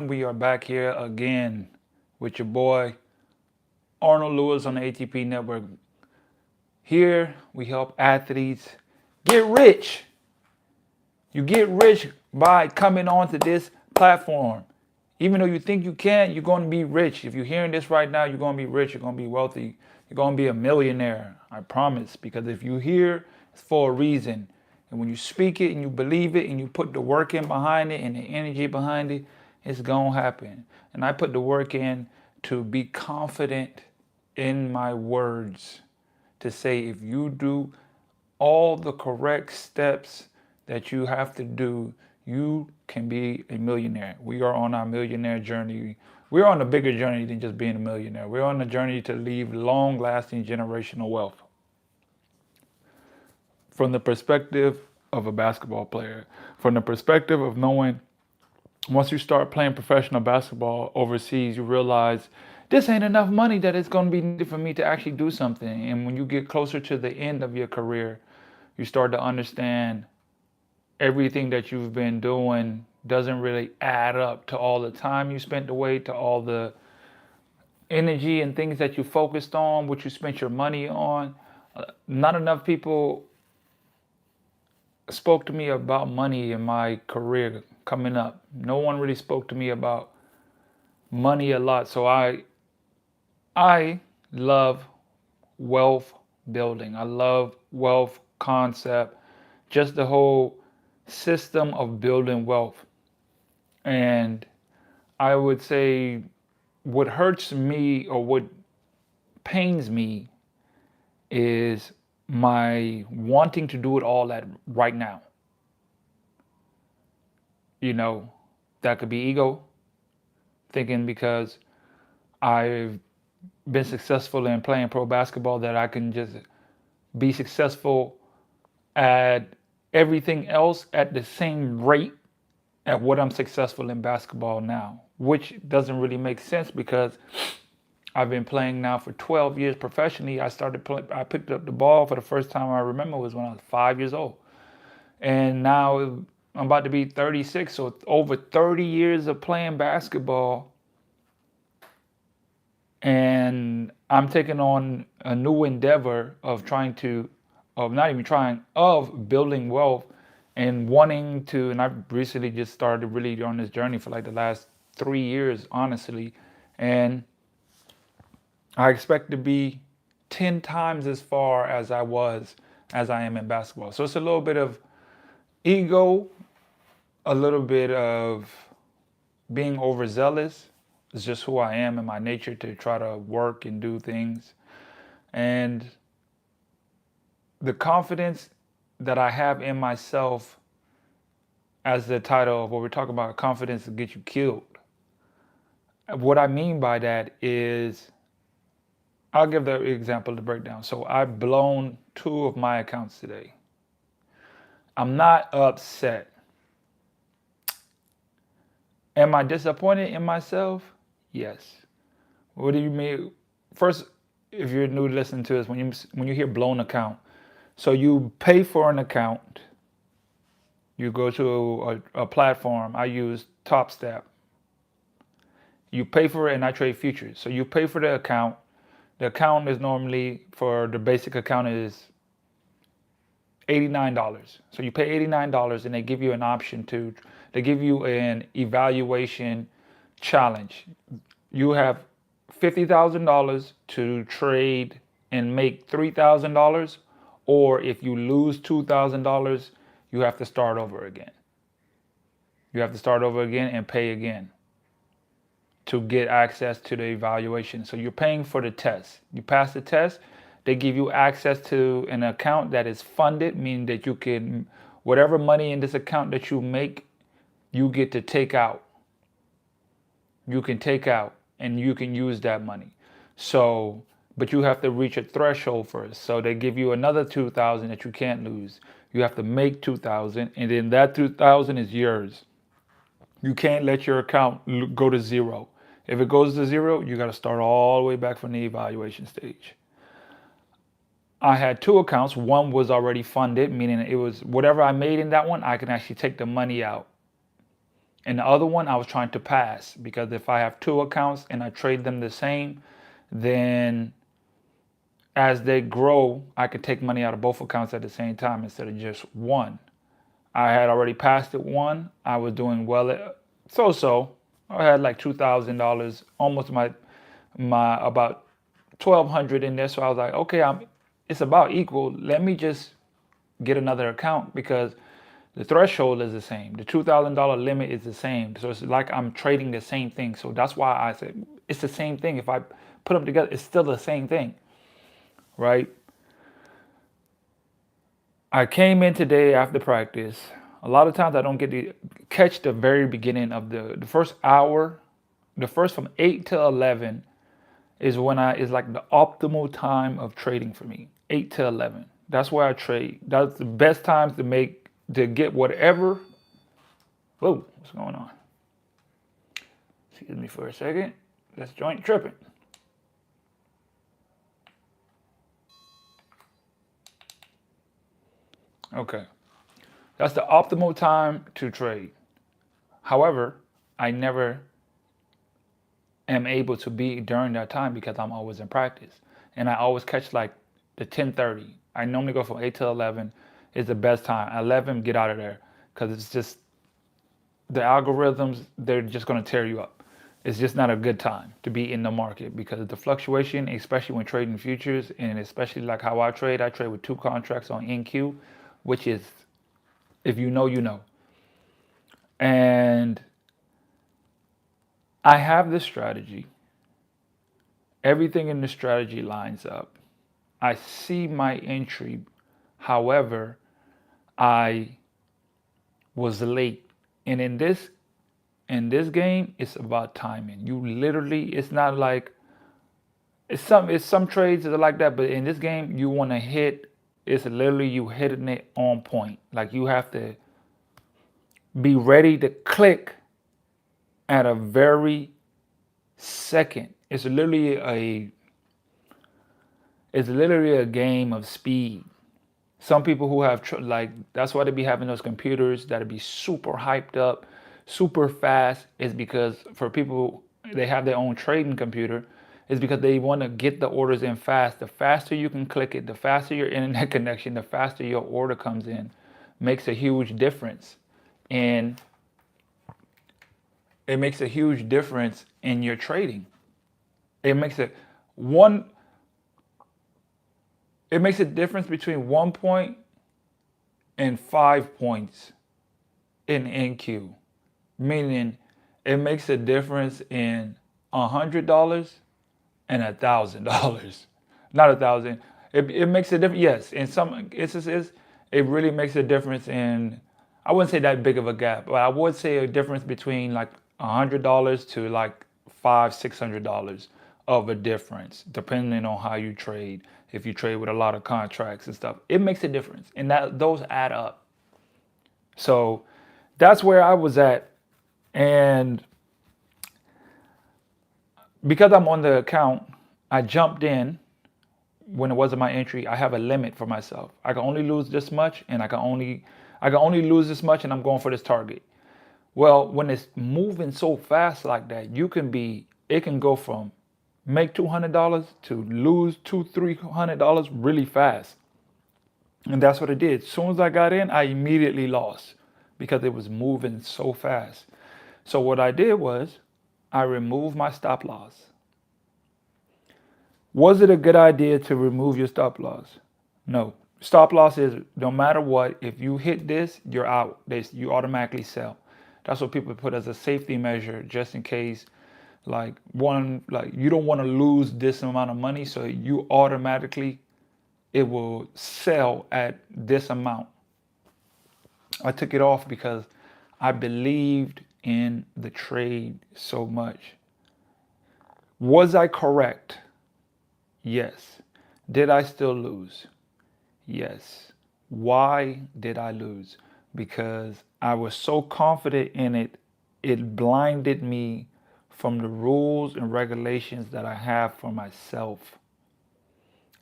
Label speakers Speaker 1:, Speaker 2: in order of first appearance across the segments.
Speaker 1: We are back here again with your boy Arnold Lewis on the ATP Network. Here we help athletes get rich. You get rich by coming onto this platform. Even though you think you can't, you're going to be rich. If you're hearing this right now, you're going to be rich. You're going to be wealthy. You're going to be a millionaire. I promise. Because if you hear, it's for a reason. And when you speak it and you believe it and you put the work in behind it and the energy behind it, it's going to happen. And I put the work in to be confident in my words. To say if you do all the correct steps that you have to do, you can be a millionaire. We are on our millionaire journey. We're on a bigger journey than just being a millionaire. We're on a journey to leave long-lasting generational wealth. From the perspective of a basketball player, from the perspective of knowing once you start playing professional basketball overseas, you realize this ain't enough money that it's going to be needed for me to actually do something. And when you get closer to the end of your career, you start to understand everything that you've been doing doesn't really add up to all the time you spent away, to all the energy and things that you focused on, what you spent your money on. Not enough people spoke to me about money in my career coming up. No one really spoke to me about money a lot. So I love wealth building. I love wealth concept, just the whole system of building wealth. And I would say what hurts me or what pains me is my wanting to do it all at right now. You know, that could be ego, thinking because I've been successful in playing pro basketball that I can just be successful at everything else at the same rate at what I'm successful in basketball now, which doesn't really make sense because I've been playing now for 12 years professionally. I picked up the ball for the first time I remember was when I was 5 years old. And now I'm about to be 36, so over 30 years of playing basketball. And I'm taking on a new endeavor of not even trying, of building wealth and wanting to, and I've recently just started really on this journey for like the last 3 years, honestly. And I expect to be 10 times as far as I am in basketball. So it's a little bit of ego, a little bit of being overzealous. It's just who I am in my nature to try to work and do things. And the confidence that I have in myself, as the title of what we're talking about, confidence to get you killed. What I mean by that is, I'll give the example to break down. So I've blown 2 of my accounts today. I'm not upset. Am I disappointed in myself? Yes. What do you mean? First, if you're new to listening to this, when you hear blown account, so you pay for an account, you go to a platform. I use TopStep. You pay for it, and I trade futures. So you pay for the account. The account is normally, for the basic account, is $89. So you pay $89 and they give you an option they give you an evaluation challenge. You have $50,000 to trade and make $3,000, or if you lose $2,000, you have to start over again. You have to start over again and pay again to get access to the evaluation. So you're paying for the test. You pass the test, they give you access to an account that is funded, meaning that you can, whatever money in this account that you make, you get to take out. You can take out and you can use that money. So, but you have to reach a threshold first. So they give you another 2,000 that you can't lose. You have to make 2,000, and then that 2,000 is yours. You can't let your account go to zero. If it goes to zero, you got to start all the way back from the evaluation stage. I had 2 accounts. One was already funded, meaning it was whatever I made in that one, I can actually take the money out. And the other one I was trying to pass, because if I have two accounts and I trade them the same, then as they grow, I could take money out of both accounts at the same time instead of just one. I had already passed it one. I was doing well so. I had like $2,000, almost my about 1,200 in there. So I was like, okay, it's about equal. Let me just get another account, because the threshold is the same. The $2,000 limit is the same. So it's like I'm trading the same thing. So that's why I said it's the same thing. If I put them together, it's still the same thing, right? I came in today after practice. A lot of times I don't get to catch the very beginning of the first hour. The first from 8 to 11 is when is like the optimal time of trading for me. 8 to 11. That's where I trade. That's the best times to get whatever. Whoa, what's going on? Excuse me for a second. That's joint tripping. Okay. That's the optimal time to trade. However, I never am able to be during that time because I'm always in practice. And I always catch like the 10:30. I normally go from 8 to 11 is the best time. 11, get out of there, because it's just the algorithms, they're just going to tear you up. It's just not a good time to be in the market, because the fluctuation, especially when trading futures, and especially like how I trade with two contracts on NQ, which is, if you know, you know. And I have this strategy. Everything in the strategy lines up. I see my entry. However, I was late. And in this game, it's about timing. You literally, it's not like it's some trades that are like that, but in this game, you want to hit. It's literally you hitting it on point. Like you have to be ready to click at a very second. It's literally a game of speed. Some people who have like, that's why they be having those computers that'll be super hyped up, super fast. Is because for people, they have their own trading computer. Is because they want to get the orders in fast. The faster you can click it, the faster your internet connection, the faster your order comes in, makes a huge difference. And it makes a huge difference in your trading. It makes it one. It makes a difference between 1 point and 5 points in NQ, meaning it makes a difference in $100 and $1,000. Not 1,000. It makes a difference. Yes, in some instances, it really makes a difference in. I wouldn't say that big of a gap, but I would say a difference between like $100 to like $600 of a difference, depending on how you trade. If you trade with a lot of contracts and stuff, it makes a difference, and that those add up. So that's where I was at, and because I'm on the account, I jumped in when it wasn't my entry. I have a limit for myself. I can only lose this much, and I can only lose this much, and I'm going for this target. Well, when it's moving so fast like that, it can go from make $200 to lose $300 really fast. And that's what it did. As soon as I got in, I immediately lost because it was moving so fast. So what I did was I removed my stop loss. Was it a good idea to remove your stop loss? No. Stop loss is no matter what, if you hit this, you're out. You automatically sell. That's what people put as a safety measure, just in case, like you don't want to lose this amount of money, so you automatically, it will sell at this amount. I took it off because I believed in the trade so much. Was I correct? Yes. Did I still lose? Yes. Why did I lose? Because I was so confident in it, it blinded me from the rules and regulations that I have for myself.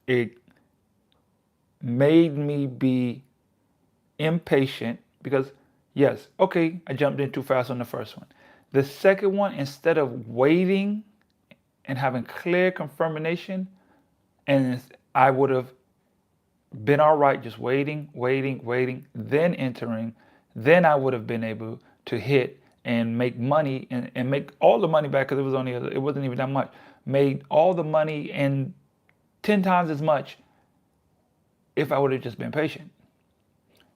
Speaker 1: It made me be impatient because, Yes, okay, I jumped in too fast on the first one. The second one, instead of waiting and having clear confirmation, and I would have been all right just waiting, then entering, then I would have been able to hit and make money and make all the money back because it wasn't even that much. Made all the money and 10 times as much if I would have just been patient.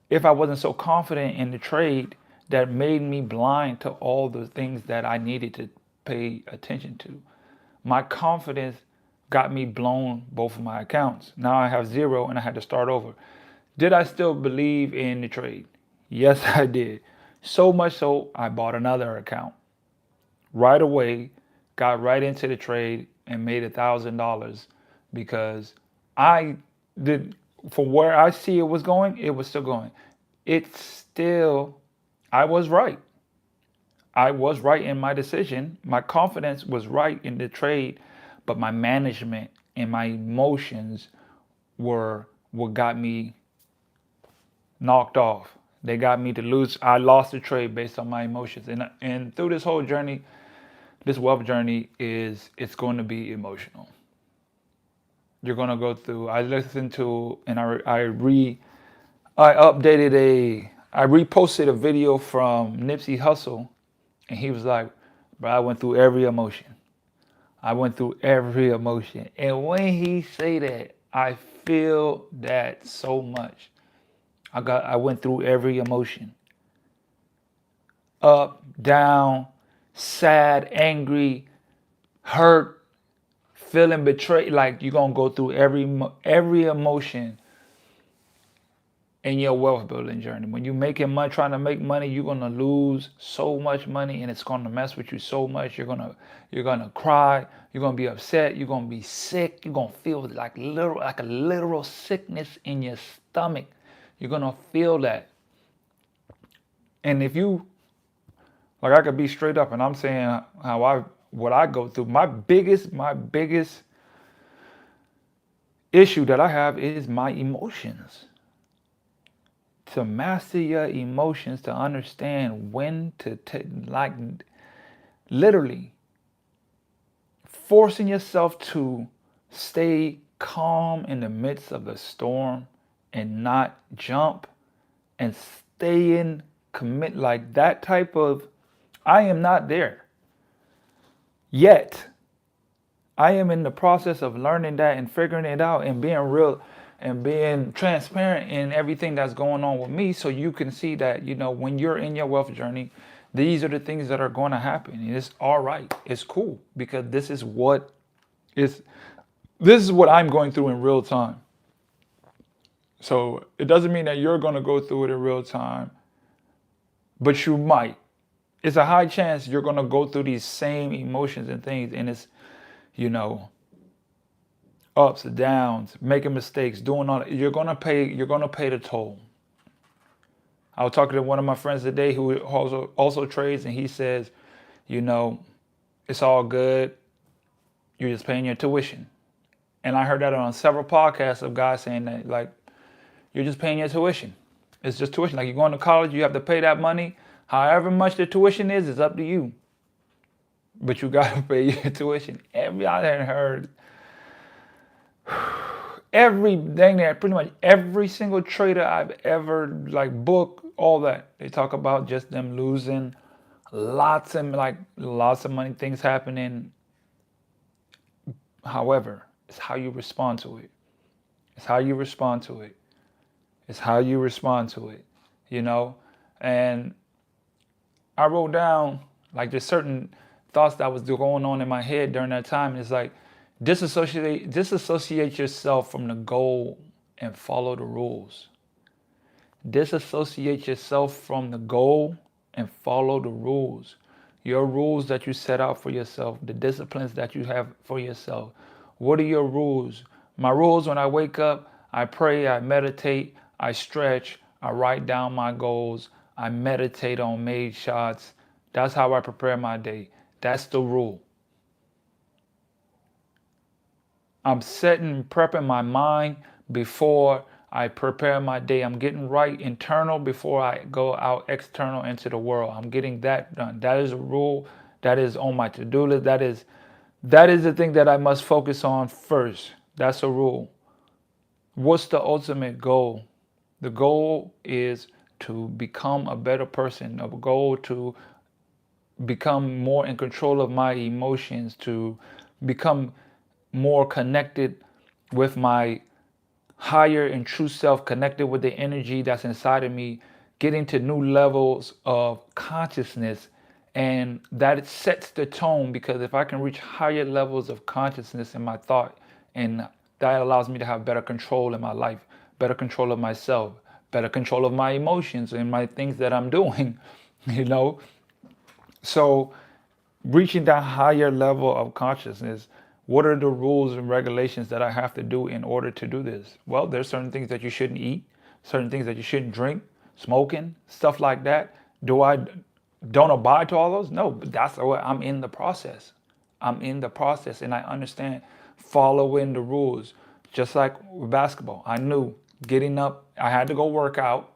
Speaker 1: If I wasn't so confident in the trade that made me blind to all the things that I needed to pay attention to. My confidence got me blown both of my accounts. Now I have zero and I had to start over. Did I still believe in the trade? Yes, I did. So much so, I bought another account right away, got right into the trade, and made $1,000 because I did, from where I see it was going, it was still going. It's still, I was right. I was right in my decision. My confidence was right in the trade, but my management and my emotions were what got me knocked off. They got me to lose. I lost the trade based on my emotions. And through this whole journey, this wealth journey it's going to be emotional. You're going to go through. I listened to and I reposted a video from Nipsey Hussle, and he was like, "Bro, I went through every emotion. I went through every emotion." And when he say that, I feel that so much. I went through every emotion. Up, down, sad, angry, hurt, feeling betrayed. Like you're gonna go through every emotion in your wealth building journey. When you're making money, trying to make money, you're gonna lose so much money, and it's gonna mess with you so much. You're gonna cry. You're gonna be upset. You're gonna be sick. You're gonna feel like a literal sickness in your stomach. You're gonna feel that. And if you like, I could be straight up, and I'm saying what I go through. My biggest issue that I have is my emotions. To master your emotions, to understand when to take, like literally forcing yourself to stay calm in the midst of the storm and not jump and stay in commit, like that type of, I am not there yet. I am in the process of learning that and figuring it out and being real and being transparent in everything that's going on with me, so you can see that, when you're in your wealth journey, these are the things that are going to happen. And it's all right. It's cool because this is what I'm going through in real time. So it doesn't mean that you're going to go through it in real time, but you might. It's a high chance you're going to go through these same emotions and things, and it's, you know, ups and downs, making mistakes, doing all that. You're gonna pay the toll. I was talking to one of my friends today who also trades, and he says, it's all good. You're just paying your tuition. And I heard that on several podcasts of guys saying that, like, you're just paying your tuition. It's just tuition. Like, you're going to college, you have to pay that money. However much the tuition is, it's up to you. But you gotta pay your tuition. I hadn't heard pretty much every single trader I've ever booked, all that, they talk about just them losing lots of money, things happening. However, it's how you respond to it. It's how you respond to it. It's how you respond to it. And I wrote down there's certain thoughts that was going on in my head during that time. It's like, disassociate yourself from the goal and follow the rules. Disassociate yourself from the goal and follow the rules. Your rules that you set out for yourself, the disciplines that you have for yourself. What are your rules? My rules: when I wake up, I pray, I meditate, I stretch, I write down my goals, I meditate on made shots. That's how I prepare my day. That's the rule. I'm prepping my mind before I prepare my day. I'm getting right internal before I go out external into the world. I'm getting that done. That is a rule that is on my to-do list. That is the thing that I must focus on first. That's a rule. What's the ultimate goal? The goal is to become a better person, a goal to become more in control of my emotions, to become more connected with my higher and true self, connected with the energy that's inside of me, getting to new levels of consciousness. And that sets the tone, because if I can reach higher levels of consciousness in my thought, and that allows me to have better control in my life, better control of myself, better control of my emotions and my things that I'm doing, you know? So reaching that higher level of consciousness, what are the rules and regulations that I have to do in order to do this? Well, there's certain things that you shouldn't eat, certain things that you shouldn't drink, smoking, stuff like that. Do I don't abide to all those? No, but that's what I'm in the process. I'm in the process, and I understand following the rules. Just like with basketball, I knew getting up, I had to go work out,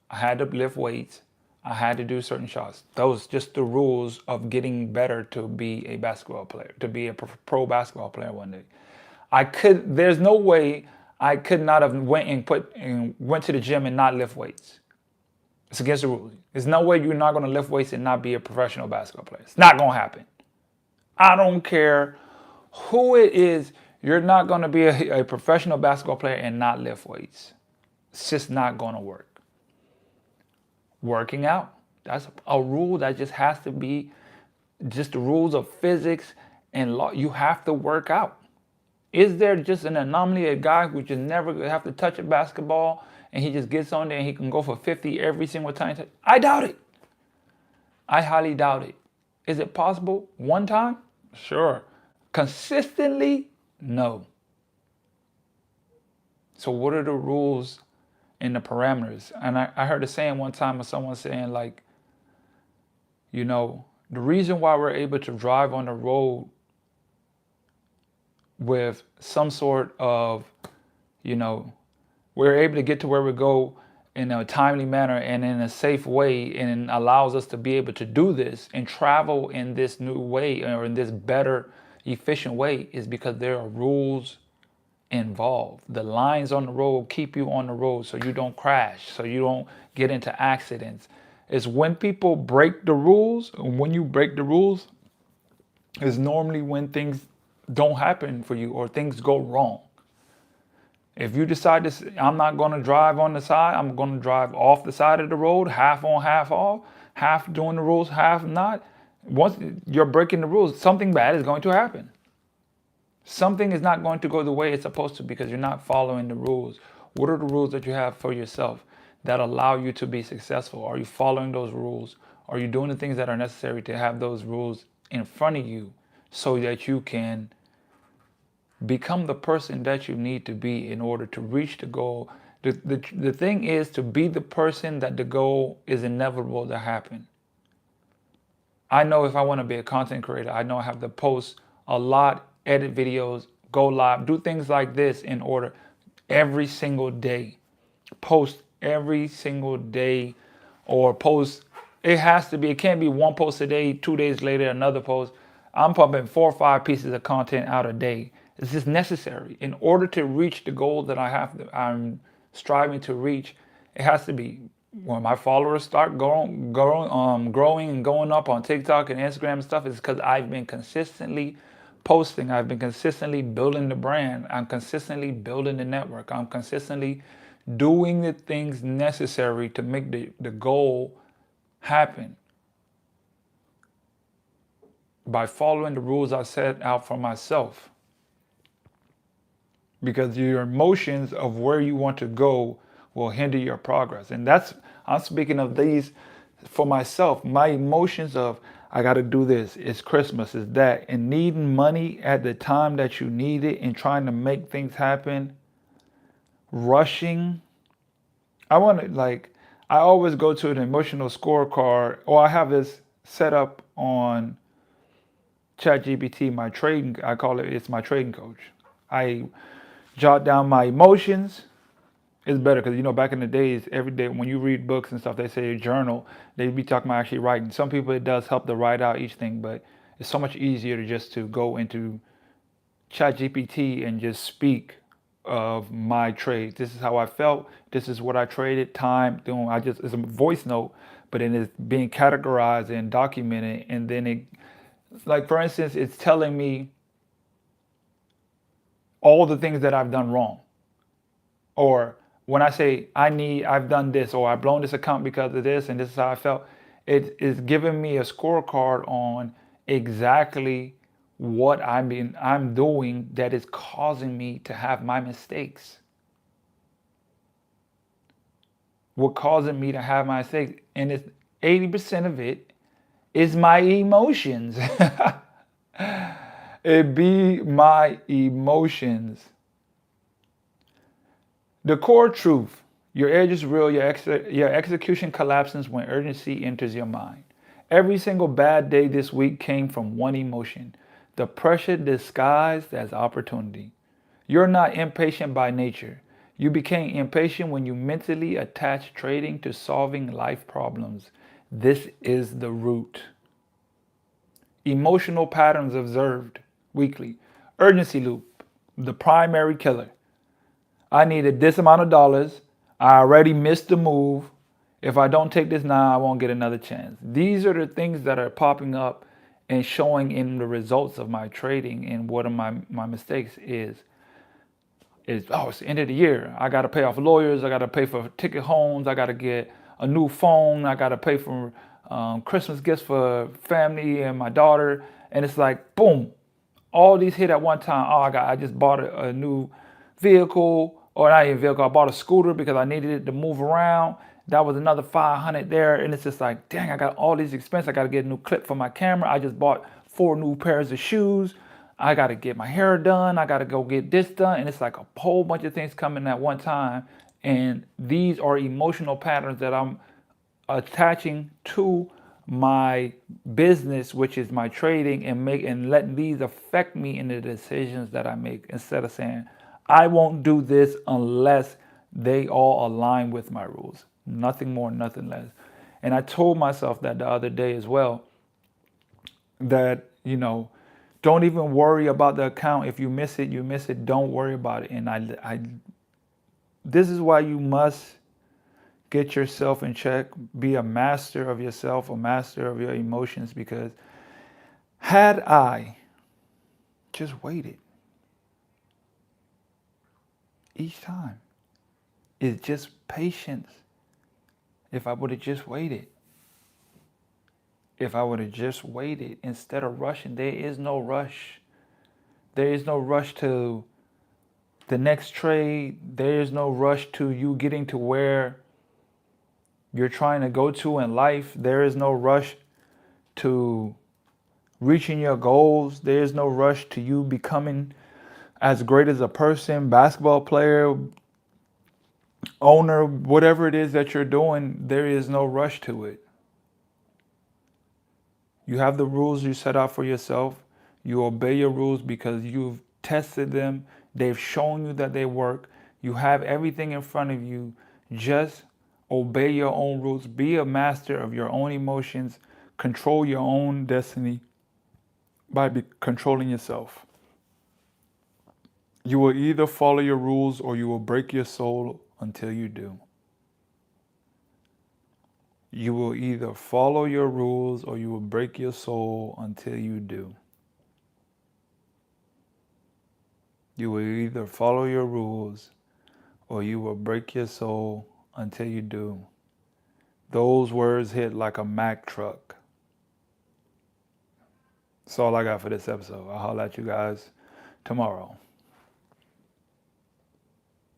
Speaker 1: I had to lift weights, I had to do certain shots. Those just the rules of getting better to be a basketball player, to be a pro basketball player one day. There's no way I could not have went to the gym and not lift weights. It's against the rules. There's no way you're not going to lift weights and not be a professional basketball player. It's not going to happen. I don't care who it is. You're not going to be a professional basketball player and not lift weights. It's just not going to work. Working out, that's a rule that just has to be just the rules of physics and law. You have to work out. Is there just an anomaly, a guy who just never have to touch a basketball and he just gets on there and he can go for 50 every single time? I doubt it. I highly doubt it. Is it possible one time? Sure. Consistently? No. So what are the rules and the parameters? And I heard a saying one time of someone saying, like, you know, the reason why we're able to drive on the road with some sort of, you know, we're able to get to where we go in a timely manner and in a safe way, and allows us to be able to do this and travel in this new way, or in this better, efficient way, is because there are rules involved. The lines on the road keep you on the road so you don't crash, so you don't get into accidents. It's when people break the rules, when you break the rules, is normally when things don't happen for you or things go wrong. If you decide this, I'm not going to drive on the side, I'm going to drive off the side of the road, half on, half off, half doing the rules, half not. Once you're breaking the rules, something bad is going to happen. Something is not going to go the way it's supposed to, because you're not following the rules. What are the rules that you have for yourself that allow you to be successful? Are you following those rules? Are you doing the things that are necessary to have those rules in front of you so that you can become the person that you need to be in order to reach the goal? The thing is to be the person that the goal is inevitable to happen. I know if I want to be a content creator, I know I have to post a lot, edit videos, go live, do things like this in order every single day. Post every single day, or post, it can't be one post a day, 2 days later, another post. I'm pumping 4 or 5 pieces of content out a day. It's just necessary in order to reach the goal that I'm striving to reach. It has to be, when my followers start growing and going up on TikTok and Instagram and stuff, is because I've been consistently posting. I've been consistently building the brand. I'm consistently building the network. I'm consistently doing the things necessary to make the goal happen by following the rules I set out for myself. Because your emotions of where you want to go will hinder your progress. And I'm speaking of these for myself. My emotions of, I got to do this, it's Christmas, it's that, and needing money at the time that you need it and trying to make things happen, rushing. I always go to an emotional scorecard, or I have this set up on ChatGPT, it's my trading coach. I jot down my emotions. it's better because back in the days, every day when you read books and stuff, they say journal. They be talking about actually writing. Some people it does help to write out each thing, but it's so much easier to just to go into ChatGPT and just speak of my trade. This is how I felt. This is what I traded. Time doing. It's a voice note, but it is being categorized and documented, and then it, like for instance, it's telling me all the things that I've done wrong. Or when I say I've done this, or I've blown this account because of this, and this is how I felt, it is giving me a scorecard on exactly what I'm doing that is causing me to have my mistakes. What causing me to have my mistakes, and it's 80% of it is my emotions. It be my emotions. The core truth: your edge is real, your execution collapses when urgency enters your mind. Every single bad day this week came from one emotion: the pressure disguised as opportunity. You're not impatient by nature. You became impatient when you mentally attached trading to solving life problems. This is the root. Emotional patterns observed weekly. Urgency loop, the primary killer. I needed this amount of dollars. I already missed the move. If I don't take this now, I won't get another chance. These are the things that are popping up and showing in the results of my trading, and what are my mistakes is it's the end of the year. I got to pay off lawyers. I got to pay for ticket homes. I got to get a new phone. I got to pay for Christmas gifts for family and my daughter. And it's like, boom, all these hit at one time. Oh, I just bought a new vehicle, or not even vehicle. I bought a scooter because I needed it to move around. That was another 500 there. And it's just like, dang, I got all these expenses. I got to get a new clip for my camera. I just bought 4 new pairs of shoes. I got to get my hair done. I got to go get this done. And it's like a whole bunch of things coming at one time. And these are emotional patterns that I'm attaching to my business, which is my trading, and letting these affect me in the decisions that I make, instead of saying, I won't do this unless they all align with my rules. Nothing more, nothing less. And I told myself that the other day as well, that, don't even worry about the account. If you miss it, you miss it. Don't worry about it. And this is why you must get yourself in check. Be a master of yourself, a master of your emotions. Because had I just waited each time, it's just patience. If I would have just waited. If I would have just waited instead of rushing. There is no rush. There is no rush to the next trade. There is no rush to you getting to where you're trying to go to in life. There is no rush to reaching your goals. There is no rush to you becoming as great as a person, basketball player, owner, whatever it is that you're doing. There is no rush to it. You have the rules you set out for yourself. You obey your rules because you've tested them. They've shown you that they work. You have everything in front of you. Just obey your own rules. Be a master of your own emotions. Control your own destiny by controlling yourself. You will either follow your rules or you will break your soul until you do. You will either follow your rules or you will break your soul until you do. You will either follow your rules or you will break your soul until you do. Those words hit like a Mack truck. That's all I got for this episode. I'll holler at you guys tomorrow.